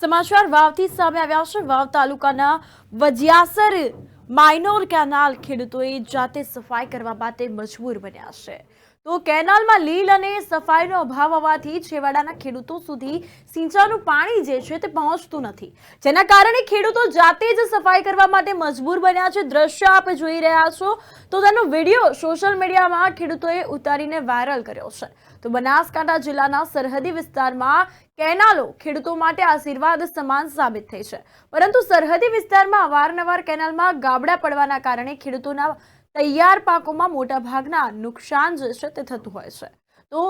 સમાચાર વાવથી સામે આવ્યા છે। વાવ તાલુકાના વજિયાસર માઇનોર કેનાલ ખેડૂતોએ જાતે સફાઈ કરવા માટે મજબૂર બન્યા છે। તો કેનાલમાં લીલ અને સફાઈનો અભાવ હોવાથી છેવાડાના ખેડૂતો સુધી સિંચાઈનું પાણી જે છે તે પહોંચતું નથી, જેના કારણે ખેડૂતો જાતે જ સફાઈ કરવા માટે મજબૂર બન્યા છે। દ્રશ્ય આપ જોઈ રહ્યા છો તો તેનો વિડીયો સોશિયલ મીડિયામાં ખેડૂતોએ ઉતારીને વાયરલ કર્યો છે। તો બનાસકાંઠા જિલ્લાના સરહદી વિસ્તારમાં કેનાલો ખેડૂતો માટે આશીર્વાદ સમાન સાબિત થઈ છે, પરંતુ સરહદી વિસ્તારમાં અવારનવાર કેનાલમાં ગાબડા પડવાના કારણે ખેડૂતોના તૈયાર પાકોમાં મોટા ભાગના નુકસાન જે છે તે થતું હોય છે। તો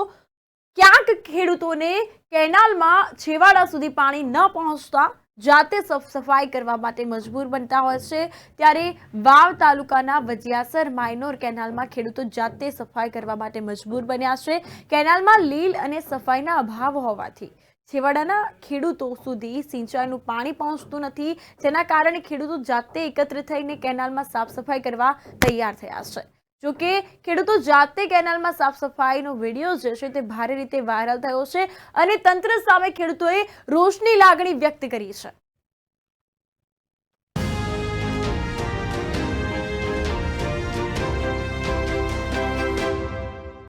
ક્યાંક ખેડૂતોને કેનાલમાં છેવાડા સુધી પાણી ન પહોંચતા જાતે સફાઈ કરવા માટે મજબૂર બનતા હોય છે। ત્યારે વાવ તાલુકાના વજિયાસર માઇનોર કેનાલમાં ખેડૂતો જાતે સફાઈ કરવા માટે મજબૂર બન્યા છે। કેનાલમાં લીલ અને સફાઈના અભાવ હોવાથી છેવાડાના ખેડૂતો સુધી સિંચાઈનું પાણી પહોંચતું નથી, જેના કારણે ખેડૂતો જાતે એકત્રિત થઈને કેનાલમાં સાફ સફાઈ કરવા તૈયાર થયા છે। જોકે ખેડૂતો જાતે કેનાલમાં સાફ સફાઈનો વિડીયો જે છે તે ભારે રીતે વાયરલ થયો છે અને તંત્ર સામે ખેડૂતોએ રોષની લાગણી વ્યક્ત કરી છે।